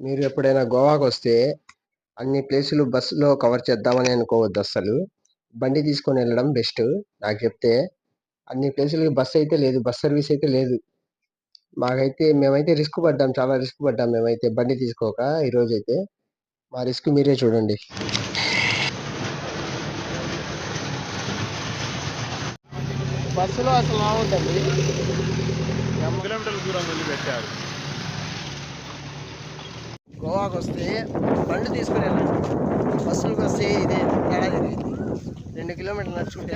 మీరు ఎప్పుడైనా గోవాకి వస్తే అన్ని ప్లేసులు బస్సులో కవర్ చేద్దామని అనుకోవద్దు అస్సలు. బండి తీసుకొని వెళ్ళడం బెస్ట్. నాకు చెప్తే అన్ని ప్లేసులకి బస్సు అయితే లేదు, బస్ సర్వీస్ అయితే లేదు. మేమైతే రిస్క్ పడ్డాం, చాలా రిస్క్ పడ్డాం మేమైతే బండి తీసుకోక. ఈ రోజైతే మా రిస్క్ మీరే చూడండి. బస్సులో అసలు బాగుంటుంది. కిలోమీటర్ల దూరం వెళ్ళి పెట్టారు. గోవాకి వస్తే బండి తీసుకుని వెళ్ళండి. బస్సులకు వస్తే ఇదే తేడా జరిగింది. 2 కిలోమీటర్లు నడుచుకుంటే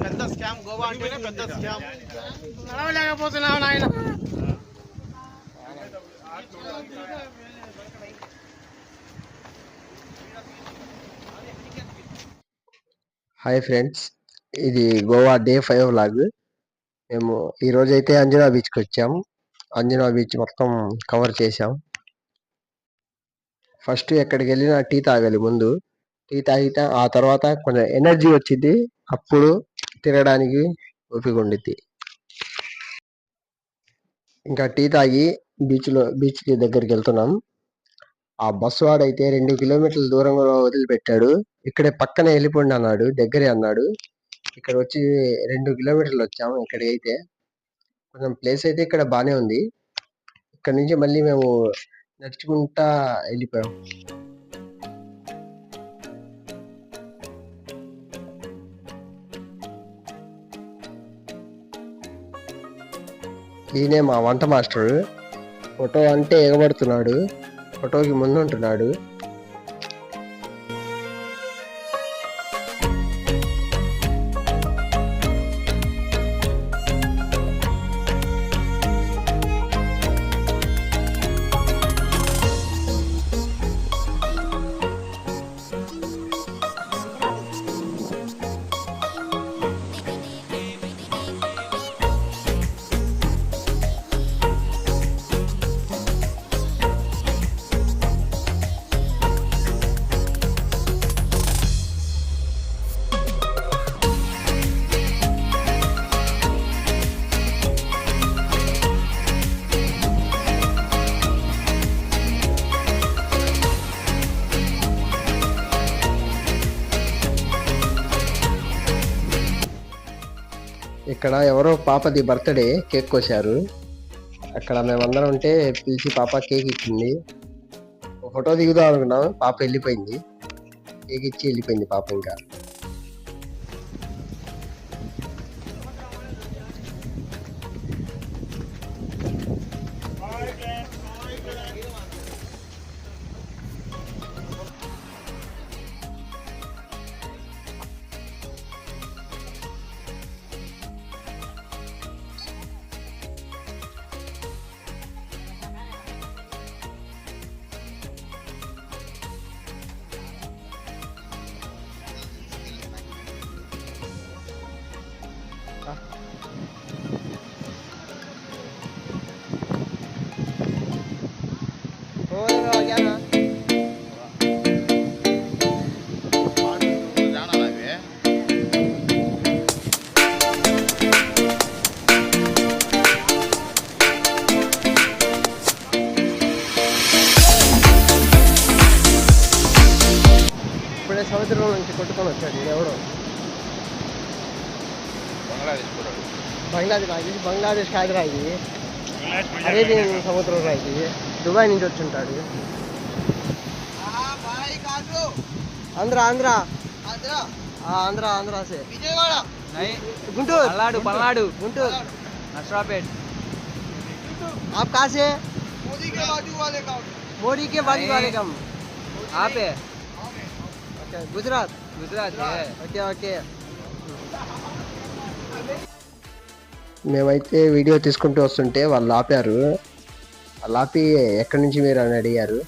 పెద్ద స్కామ్. గోవా అంటేనే పెద్ద స్కామ్. నడవలేకపోతున్నావు నాయన. హాయ్ ఫ్రెండ్స్, ఇది గోవా డే 5 వ్లాగ్. మేము ఈరోజైతే అంజనా బీచ్కి వచ్చాం. అంజనా బీచ్ మొత్తం కవర్ చేసాం. ఫస్ట్ ఎక్కడికి వెళ్ళినా టీ తాగాలి ముందు. టీ తాగితే ఆ తర్వాత కొంచెం ఎనర్జీ వచ్చింది, అప్పుడు తిరగడానికి ఓపిక ఉండిద్ది. ఇంకా టీ తాగి బీచ్కి దగ్గరికి వెళ్తున్నాం. ఆ బస్సు వాడైతే 2 కిలోమీటర్ల దూరంలో వదిలిపెట్టాడు. ఇక్కడే పక్కనే వెళ్ళిపోండి అన్నాడు, దగ్గరే అన్నాడు. ఇక్కడ వచ్చి 2 కిలోమీటర్లు వచ్చాము. ఇక్కడికి అయితే కొంచెం ప్లేస్ అయితే ఇక్కడ బానే ఉంది. ఇక్కడ నుంచి మళ్ళీ మేము నడుచుకుంటా వెళ్ళిపోయాం. ఈయనే మా వంట మాస్టర్. ఫోటో అంటే ఎగబడుతున్నాడు, ఫోటోకి ముందు ఉంటున్నాడు. ఇక్కడ ఎవరో పాపది బర్త్డే, కేక్ కోసారు. అక్కడ మేమందరం ఉంటే పిలిచి పాప కేక్ ఇచ్చింది. ఫోటో దిగుదాం అనుకున్నాం, పాప వెళ్ళిపోయింది. కేక్ ఇచ్చి వెళ్ళిపోయింది పాప. ఇంకా ఇప్పుడే సముద్రం నుంచి కొట్టుకొని వచ్చాడు ఎవడో. బంగ్లాదేశ్ కాదురా ఇది, అరేబియన్ సముద్రం రా ఇది. దుబాయ్ నుంచి వచ్చి ఉంటాడు. ఆంధ్ర ఆంధ్ర ఆంధ్ర ఆంధ్ర से गुंटूर पलनाडु गुंटूर नशरापेट। आप कहाँ से? मोदी के बाजू वाले गाँव। आप है? गुजरात है। ఓకే. మేమైతే వీడియో తీసుకుంటూ వస్తుంటే వాళ్ళు ఆపారు. వాళ్ళు ఆపి ఎక్కడి నుంచి మీరు అని అడిగారు.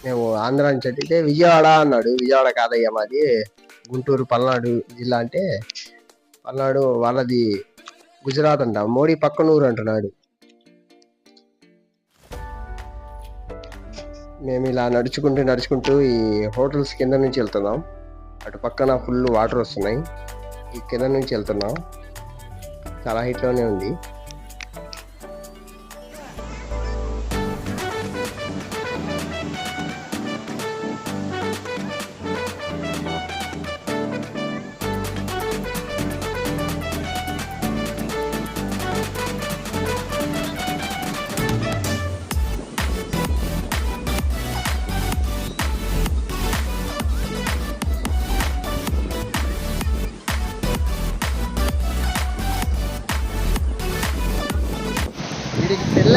మేము ఆంధ్ర నుంచి అంటే విజయవాడ అన్నాడు. విజయవాడ కాదయ్యా, మాది గుంటూరు పల్నాడు జిల్లా అంటే, పల్నాడు వాళ్ళది గుజరాత్ అంట, మోడీ పక్కనూరు అంటున్నాడు. మేము ఇలా నడుచుకుంటూ ఈ హోటల్స్ కింద నుంచి వెళ్తున్నాం. అటు పక్కన ఫుల్ వాటర్ వస్తున్నాయి. ఈ కింద నుంచి వెళ్తున్నాం, చాలా హైట్లోనే ఉంది.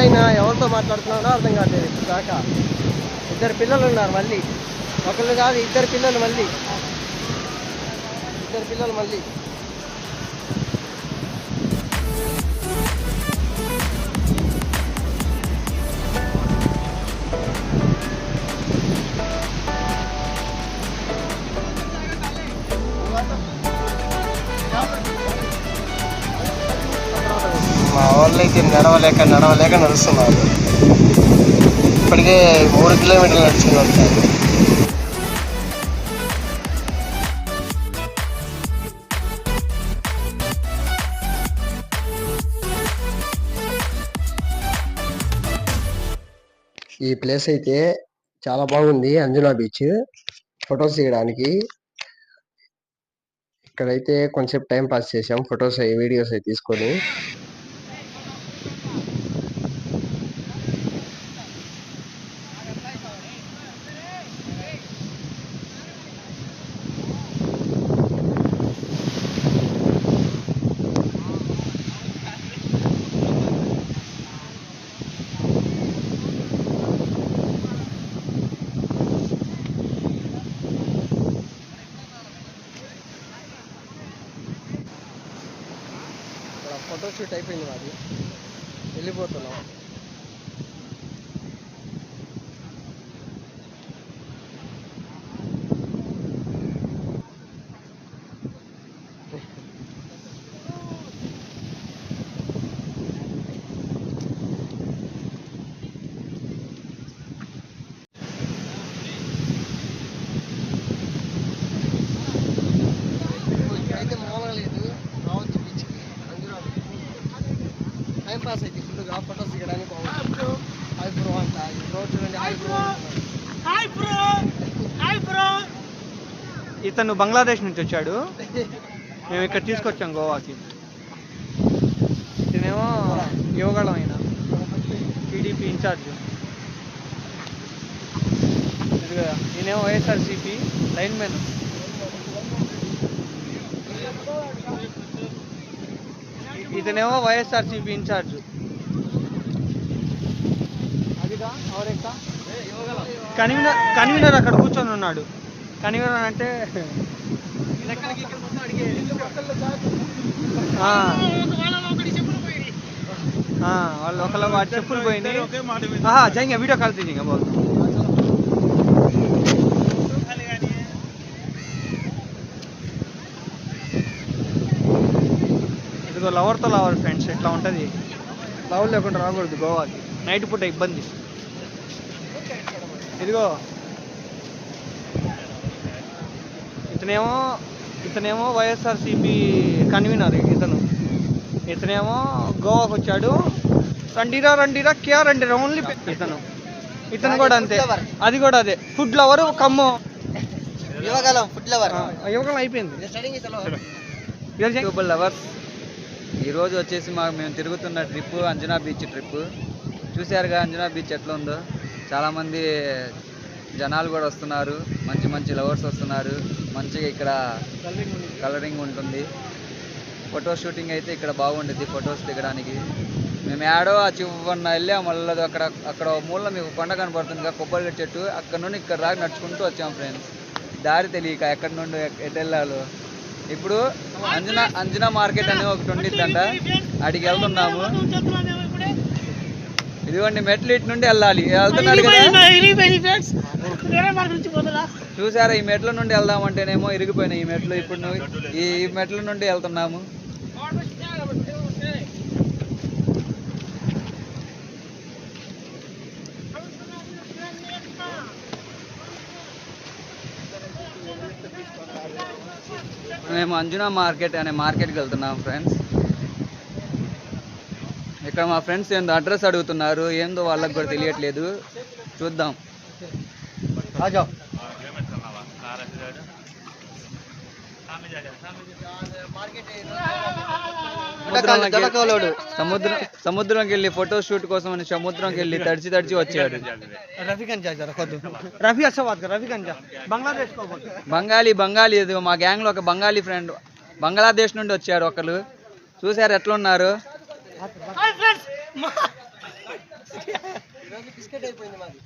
ఆయన ఎవరితో మాట్లాడుతున్నాడో అర్థం కాలేదు ఇప్పుడు దాకా. ఇద్దరు పిల్లలు ఉన్నారు మళ్ళీ, ఒకళ్ళు కాదు ఇద్దరు పిల్లలు మళ్ళీ. మా వాళ్ళు అయితే నడవలేక నడుస్తున్నారు. ఇప్పటికే 3 కిలోమీటర్లు నడుచుకుని వస్తారు. ఈ ప్లేస్ అయితే చాలా బాగుంది, అంజనా బీచ్. ఫొటోస్ తీయడానికి ఇక్కడైతే కొంచెం టైం పాస్ చేసాం, ఫొటోస్ వీడియోస్ అవి తీసుకొని. ఫోటో షూట్ అయిపోయింది మాది, వెళ్ళిపోతున్నాం. అయితే మామూలుగా లేదు, రావచ్చు బీచ్కి. అంజనా టైం పాస్ అయితే ఫుల్గా ఫొటోస్ దిగడానికి బాగుంటుంది. హాయ్ బ్రో అంట, రోజు చూడండి హాయ్ బ్రో. ఇతను బంగ్లాదేశ్ నుంచి వచ్చాడు, మేము ఇక్కడ తీసుకొచ్చాం గోవాకి. ఇతనేమో యువగళం ఆయన టీడీపీ ఇన్ఛార్జ్. ఈయనేమో వైఎస్ఆర్సీపీ లైన్మెన్. ఇతనేమో వైఎస్ఆర్సీపీ ఇన్ఛార్జ్. అదిగా ఎవరెక్క కన్వీనర్ అక్కడ కూర్చొని ఉన్నాడు. కన్వీనర్ అంటే వాళ్ళు ఒకళ్ళ వాటి చెప్పులు పోయినాయి. జంగా వీడియో కాల్ తీయంగా బాబు. ఇదిగో లవర్తో లవర్ ఫ్రెండ్స్, ఇట్లా ఉంటుంది. లవర్ లేకుండా రాకూడదు గోవాకి, నైట్ పూట ఇబ్బంది. ఇదిగో ఇతనేమో వైఎస్ఆర్సీపీ కన్వీనర్. ఇతనేమో గోవాకు వచ్చాడు. రండిరా క్యా రండిరా ఓన్లీ. ఇతను కూడా అంతే, అది కూడా అదే ఫుడ్ లవర్. కమ్మో యువగలం అయిపోయింది. లవర్స్ ఈరోజు వచ్చేసి మేము తిరుగుతున్న ట్రిప్ అంజనా బీచ్ ట్రిప్. చూశారుగా అంజనా బీచ్ ఎట్లా ఉందో. చాలామంది జనాలు కూడా వస్తున్నారు, మంచి లవర్స్ వస్తున్నారు. మంచిగా ఇక్కడ కలరింగ్ ఉంటుంది. ఫోటో షూటింగ్ అయితే ఇక్కడ బాగుంటుంది ఫొటోస్ దిగడానికి. మేము ఏడో ఆ చివరిన వెళ్ళాం. మళ్ళీ అక్కడ మూల మీకు కొండ కనపడుతుంది, కొబ్బరి చెట్టు. అక్కడ నుండి ఇక్కడ దాకా నడుచుకుంటూ వచ్చాం ఫ్రెండ్స్. దారి తెలియక ఎక్కడి నుండి ఎటు వెళ్ళాలో. ఇప్పుడు అంజనా మార్కెట్ అని ఒకటి ఉండిద్దంట, అడిగి వెళ్తున్నాము. ఇదిగోండి మెట్లు, ఇటు నుండి వెళ్ళాలి. వెళ్తున్నారు కదా, చూసారా? ఈ మెట్ల నుండి వెళ్దామంటేనేమో ఇరిగిపోయినాయి ఈ మెట్లు. ఇప్పుడు ఈ మెట్ల నుండి వెళ్తున్నాము. మేము అంజనా మార్కెట్ అనే మార్కెట్కి వెళ్తున్నాం ఫ్రెండ్స్. ఇక్కడ మా ఫ్రెండ్స్ ఏందో అడ్రస్ అడుగుతున్నారు, ఏందో వాళ్ళకి కూడా తెలియట్లేదు. చూద్దాం. సముద్రంకి వెళ్ళి ఫోటో షూట్ కోసం అని సముద్రంకి వెళ్ళి తడిచి వచ్చాడు. బంగాళీ ఇది మా గ్యాంగ్ లో ఒక బంగాళీ ఫ్రెండ్ బంగ్లాదేశ్ నుండి వచ్చారు ఒకరు. చూసారు ఎట్లున్నారు? బిస్కెట్ అయిపోయింది మాది.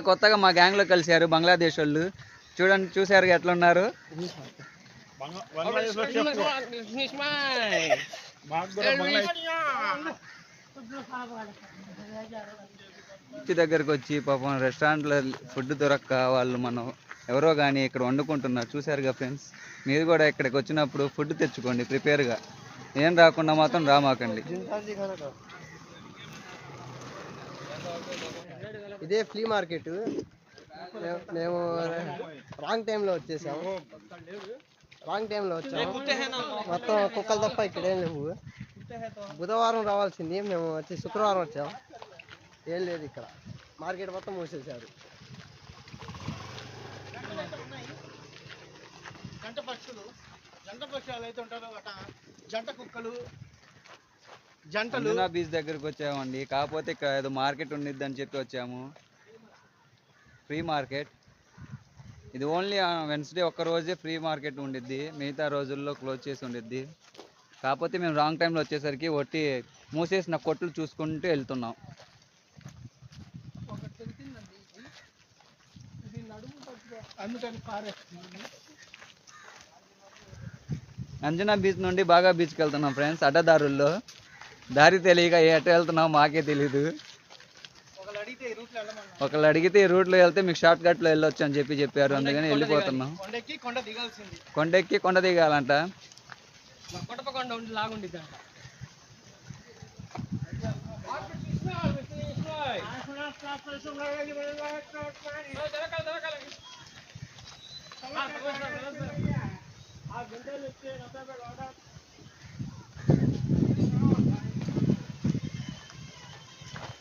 కొత్తగా మా గ్యాంగ్ లో కలిశారు బంగ్లాదేశ్ వాళ్ళు. చూడండి, చూసారు ఎట్లా ఉన్నారు. ఇంటి దగ్గరకు వచ్చి పాపం రెస్టారెంట్లో ఫుడ్ దొరక్క వాళ్ళు మనం ఎవరో కానీ ఇక్కడ వండుకుంటున్నారు. చూసారుగా ఫ్రెండ్స్, మీరు కూడా ఇక్కడికి వచ్చినప్పుడు ఫుడ్ తెచ్చుకోండి ప్రిపేర్గా. ఏం రాకుండా మాత్రం రామాకండి. ఇదే ఫ్లీ మార్కెట్. మేము రాంగ్ టైంలో వచ్చేసాము. మొత్తం కుక్కలు తప్ప ఇక్కడేం లేవు. బుధవారం రావాల్సింది, మేము వచ్చి శుక్రవారం వచ్చాము. ఏం లేదు ఇక్కడ, మార్కెట్ మొత్తం మూసేశారు. జంట పక్షులు అయితే ఉంటారు, జంట కుక్కలు, అంజనా బీచ్ దగ్గరకు వచ్చామండి. కాకపోతే ఇక్కడ ఏదో మార్కెట్ ఉండిద్ది అని చెప్పి వచ్చాము, ఫ్రీ మార్కెట్. ఇది ఓన్లీ వెన్స్డే ఒక్క రోజే ఫ్రీ మార్కెట్ ఉండిద్ది, మిగతా రోజుల్లో క్లోజ్ చేసి ఉండిద్ది. కాకపోతే మేము రాంగ్ టైంలో వచ్చేసరికి ఒట్టి మూసేసిన కొట్లు చూసుకుంటూ వెళ్తున్నాం. అంజనా బీచ్ నుండి బాగా బీచ్కి వెళ్తున్నాం ఫ్రెండ్స్. అడ్డదారుల్లో దారి తెలియక ఎటు వెళ్తున్నాం మాకే తెలీదు. ఒకళ్ళు అడిగితే ఈ రూట్లో వెళ్తే మీకు షార్ట్ కట్లో వెళ్ళొచ్చు అని చెప్పారు. అందుకని వెళ్ళిపోతున్నాం. కొండెక్కి కొండ దిగాలంట.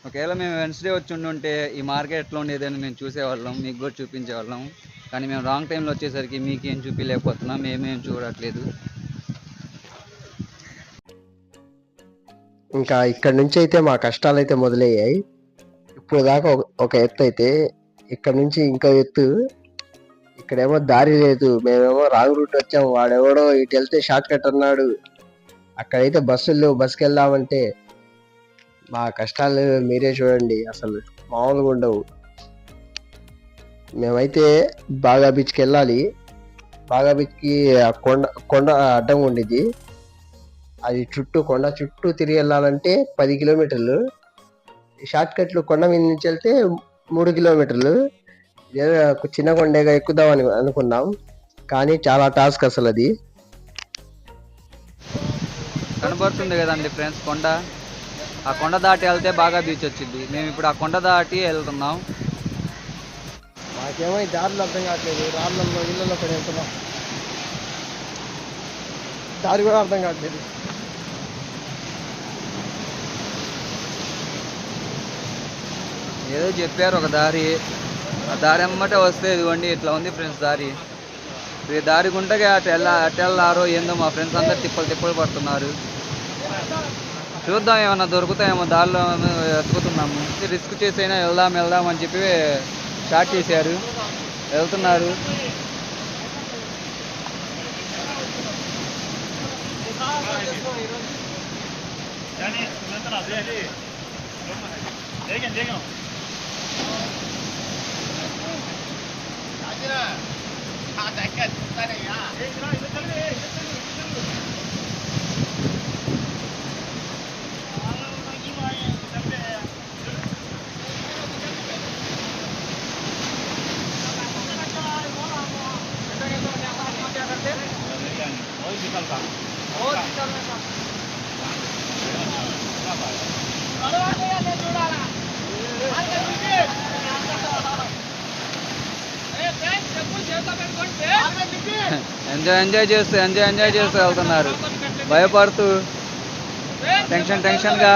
ఒకవేళ మేము వెన్స్డే వచ్చి ఉండుంటే ఈ మార్కెట్ ఎట్లా ఉండేదని మేము చూసేవాళ్ళం, మీకు కూడా చూపించేవాళ్ళం. కానీ మేము రాంగ్ టైంలో వచ్చేసరికి మీకేం చూపించలేకపోతున్నాం, మేమేం చూడట్లేదు. ఇంకా ఇక్కడ నుంచి అయితే మా కష్టాలు అయితే మొదలయ్యాయి. ఇప్పుడు దాకా ఒక ఎత్తు అయితే, ఇక్కడ నుంచి ఇంకో ఎత్తు. ఇక్కడేమో దారి లేదు, మేమేమో రాంగ్ రూట్ వచ్చాము. వాడెవడో ఇటు వెళ్తే షార్ట్ కట్ అన్నాడు. అక్కడైతే బస్సులు బస్కి వెళ్దామంటే మా కష్టాలు మీరే చూడండి, అసలు మామూలుగా ఉండవు. మేమైతే బాగా బీచ్కి వెళ్ళాలి. బాగా బీచ్కి కొండ అడ్డం ఉండిద్ది. అది కొండ చుట్టూ తిరిగి వెళ్ళాలంటే 10 కిలోమీటర్లు. షార్ట్ కట్లు కొండ మీద నుంచి వెళ్తే 3 కిలోమీటర్లు. చిన్న కొండగా ఎక్కుదామని అనుకున్నాం, కానీ చాలా టాస్క్ అసలు అది. కనబడుతుంది కదండి ఫ్రెండ్స్ కొండ. ఆ కొండ దాటి వెళ్తే బాగా బీచ్ వచ్చింది. మేము ఇప్పుడు ఆ కొండ దాటి వెళ్తున్నాం. మాకేమో ఈ దారిలో అర్థం కావట్లేదు. రాళ్ళల్లో ఇళ్ళల్లో పడి వెళ్తున్నాం, దారి కూడా అర్థం కావట్లేదు. ఏదో చెప్పారు ఒక దారి, ఆ దారి అమ్మటే వస్తే ఇదిగోండి ఇట్లా ఉంది ఫ్రెండ్స్ దారి. ఈ దారి గుంటగా అటు వెళ్ళారో ఏందో మా ఫ్రెండ్స్ అందరు తిప్పలు పడుతున్నారు. చూద్దాం ఏమన్నా దొరుకుతాయేమో దారిలో వెతుకుతున్నాము. రిస్క్ చేసైనా వెళ్దాం అని చెప్పి స్టార్ట్ చేశారు, వెళ్తున్నారు. ఎంజాయ్ చేస్తూ వెళ్తున్నారు, భయపడుతూ టెన్షన్గా.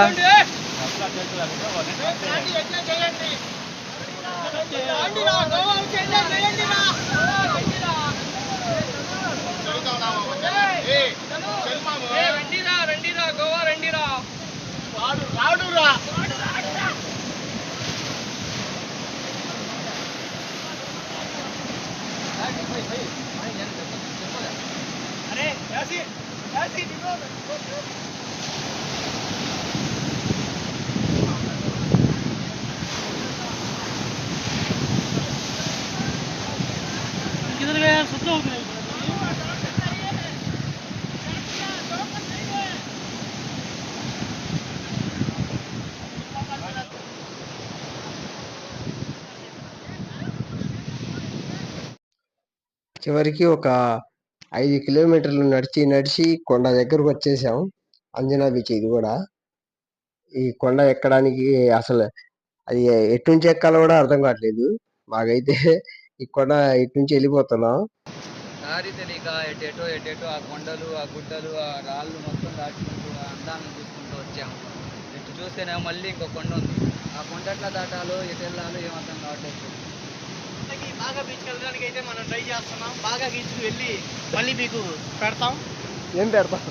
చివరికి ఒక 5 కిలోమీటర్లు నడిచి కొండ దగ్గరకు వచ్చేసాం. అంజనా బీచ్ ఇది కూడా. ఈ కొండ ఎక్కడానికి అసలు అది ఎటు నుంచి ఎక్కాలో కూడా అర్థం కావట్లేదు మాకైతే. ఈ కొండ ఇటు నుంచి వెళ్ళిపోతున్నాం. దారి తెలియక ఎటేటో ఆ కొండలు, ఆ గుడ్డలు, ఆ రాళ్ళు మొత్తం దాటుకుంటూ ఆ అందాలను చూసుకుంటూ వచ్చాము. ఇటు చూస్తేనే మళ్ళీ ఇంకో కొండ ఉంది. ఆ కొండ ఎట్లా దాటాలో ఎటు వెళ్ళాలో ఏం అర్థం కావట్లేదు. బాగా బీచ్కి వెళ్ళడానికి అయితే మనం ట్రై చేస్తున్నాం. బాగా బీచ్కి వెళ్ళి మళ్ళీ మీకు పెడతాం. ఏం పెడతాం?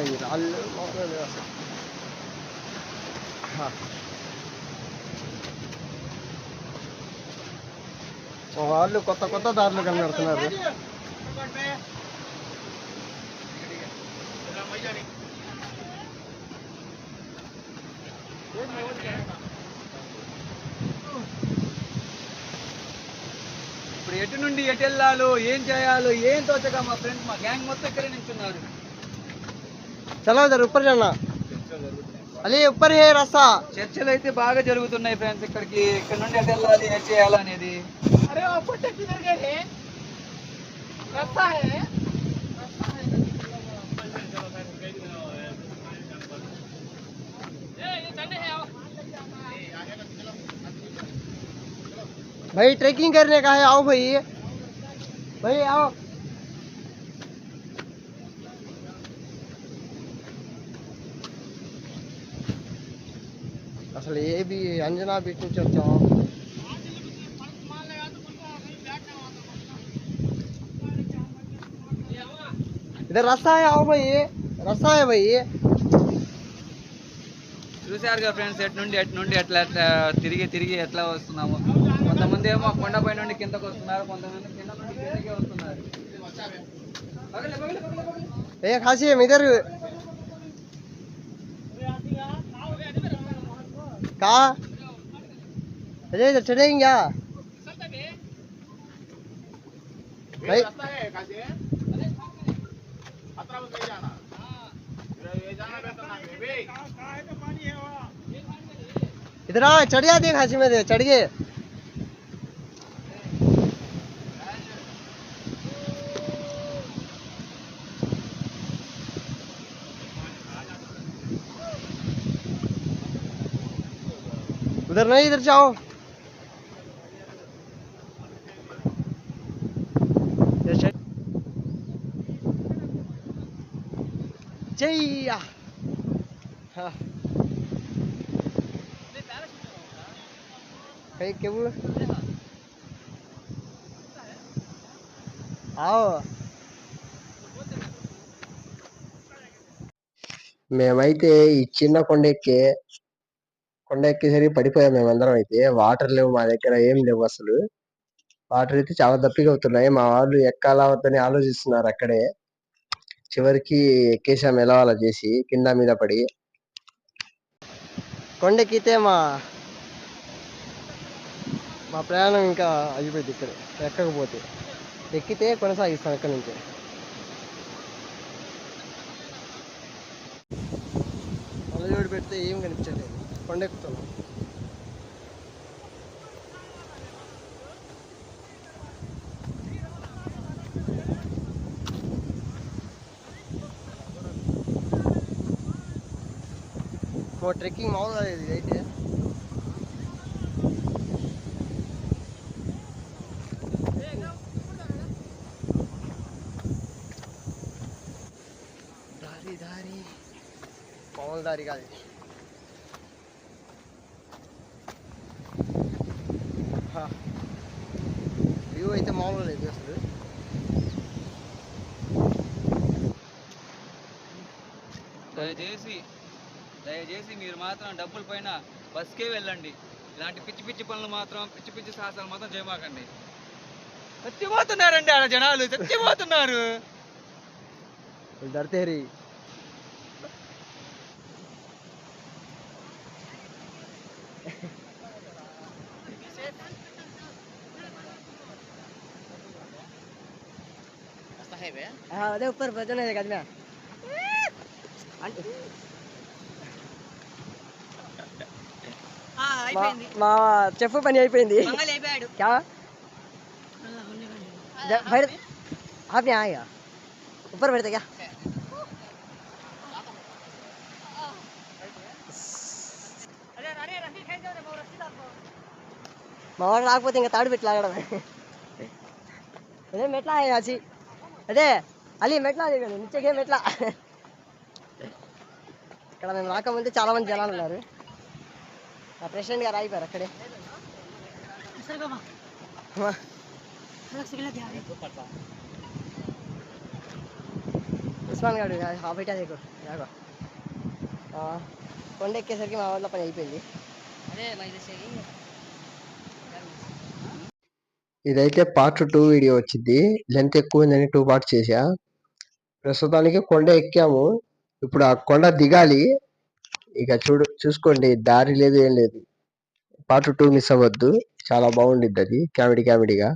ఈ రాళ్ళు అసలు. వాళ్ళు కొత్త కొత్త దారులు కనబడుతున్నారు. ఇప్పుడు ఎటు నుండి ఎటు వెళ్ళాలో ఏం చేయాలో ఏం తోచక మా ఫ్రెండ్స్ మా గ్యాంగ్ మొత్తం ఇక్కడే నించున్నారు. చలో ఇద్దరు ఉప్పర్ జన్నా అలీ ఉప్పర్ హే రస్తా. చర్చలు అయితే బాగా జరుగుతున్నాయి ఫ్రెండ్స్. ఇక్కడ నుండి ఎటు వెళ్ళాలి ఏం చేయాలి అనేది. अरे ऊपर तक किधर गए थे? रास्ता है भाई ट्रैकिंग करने का है, आओ भाई भाई आओ. అసలు ఏబి అంజనా బీచ్ నుంచి వచ్చాము. इधर रास्ता है, आओ भाई रास्ता है भाई. చూసారుగా ఫ్రెండ్స్ ఎటు నుండి ఎట్లా తిరిగి ఎట్లా వస్తున్నాము. కొంతమంది ఏమో కొండపై నుండి కిందకు వస్తున్నారు, కొంతమంది కింద నుండి కిందకే వస్తున్నారు. ए खासिम इधर का अरे इधर चढ़ेंगे क्या भाई? इधर आ चढ़ जाते खासी में चढ़ गए. उधर नहीं इधर जाओ. जैया क्या बोल आओ. మేమైతే ఈ చిన్న కొండ ఎక్కేసరికి పడిపోయాం మేమందరం. అయితే వాటర్ లేవు మా దగ్గర, ఏం లేవు అసలు. వాటర్ అయితే చాలా దప్పిగా అవుతున్నాయి. మా వాళ్ళు ఎక్కాలా వద్దని ఆలోచిస్తున్నారు అక్కడే. చివరికి ఎక్కేసాం ఎలా అలా చేసి, కింద మీద పడి. కొండెక్కితే మా ప్రయాణం ఇంకా అయిపోయింది. ఇక్కడ ఎక్కకపోతే, ఎక్కితే కొనసాగిస్తాం ఇక్కడ నుంచి. అలజోడు పెడితే ఏం కనిపించలేదు. కొండెక్కుతున్నాం. ట్రెక్కింగ్ మామూలుగా లేదు ఇది అయితే. దారి మామూలు దారి కాదు. వ్యూ అయితే మామూలుగా లేదు అసలు. దయచేసి మీరు మాత్రం డబ్బుల పైన బస్కే వెళ్ళండి. ఇలాంటి పిచ్చి పనులు మాత్రం, పిచ్చి సాహసాలు మాత్రం చేయమాకండి. చచ్చిపోతున్నారండి ఆడ జనాలు, చచ్చిపోతున్నారు. डरते रही. हाँ अरे ऊपर वजन है आदमी. అయిపోయింది. మా చెఫ్ పని అయిపోయింది మంగళ అయిపోయాడు. क्या बैठ आप यहाँ आएगा ऊपर बैठते क्या మా వాడు రాకపోతే ఇంకా తాడు పెట్టి లాగడమే అదే మెట్లా అచ్చి అదే అలీ మెట్లా నిచ్చకే మెట్లా ఇక్కడ మేము రాకముందే చాలా మంది జనాలు ఉన్నారు ఆ ప్రెసిడెంట్ గారు ఆగిపోయారు అక్కడే ఉస్మాన్ గారు బయట దేకు జాగో కొండ ఎక్కేసరికి మా వాళ్ళ పని అయిపోయింది ఇదైతే పార్ట్ 2 వీడియో వచ్చింది. లెంత్ ఎక్కువ ఉందని 2 పార్ట్స్ చేశా. ప్రస్తుతానికి కొండ ఎక్కాము. ఇప్పుడు ఆ కొండ దిగాలి. ఇక చూసుకోండి, దారి లేదు ఏం లేదు. పార్ట్ 2 మిస్ అవ్వద్దు. చాలా బాగుండిద్ది అది కామెడీగా.